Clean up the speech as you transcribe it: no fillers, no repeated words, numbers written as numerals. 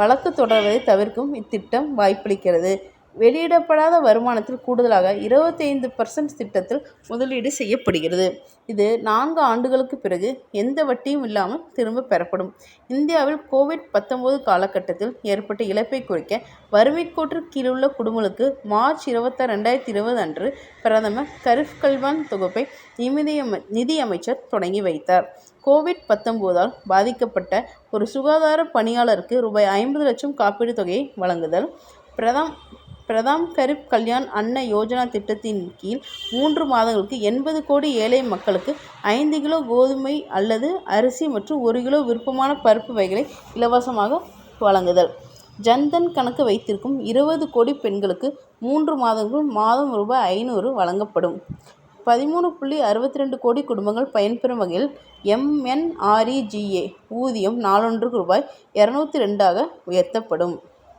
வழக்கு தொடர்வதை தவிர்க்கும் இத்திட்டம் வாய்ப்பளிக்கிறது. வெளியிடப்படாத வருமானத்தில் கூடுதலாக 25% திட்டத்தில் முதலீடு செய்யப்படுகிறது. இது 4 ஆண்டுகளுக்கு பிறகு எந்த வட்டியும் இல்லாமல் திரும்ப பெறப்படும். இந்தியாவில் கோவிட்-19 காலகட்டத்தில் ஏற்பட்ட இழப்பை குறைக்க வறுமைக்கோட்டிற்கு கீழுள்ள குடும்பங்களுக்கு மார்ச் 26, 2020 அன்று பிரதமர் கரீப் கல்யாண் தொகுப்பை நிதியமைச்சர் தொடங்கி வைத்தார். கோவிட்-19ஆல் பாதிக்கப்பட்ட ஒரு சுகாதார பணியாளருக்கு ரூபாய் 50 லட்சம் காப்பீடு தொகையை வழங்குதல். பிரதம் கரீப் கல்யாண் அன்ன யோஜனா திட்டத்தின் கீழ் 3 மாதங்களுக்கு 80 கோடி ஏழை மக்களுக்கு 5 கிலோ கோதுமை அல்லது அரிசி மற்றும் 1 கிலோ விருப்பமான பருப்பு வகைகளை இலவசமாக வழங்குதல். ஜன்தன் கணக்கு வைத்திருக்கும் 20 கோடி பெண்களுக்கு 3 மாதங்களுக்குள் மாதம் ரூபாய் 500 வழங்கப்படும். 13.62 கோடி குடும்பங்கள் பயன்பெறும் வகையில் MNREGA ஊதியம் நாளொன்றுக்கு ரூபாய் 202 உயர்த்தப்படும்.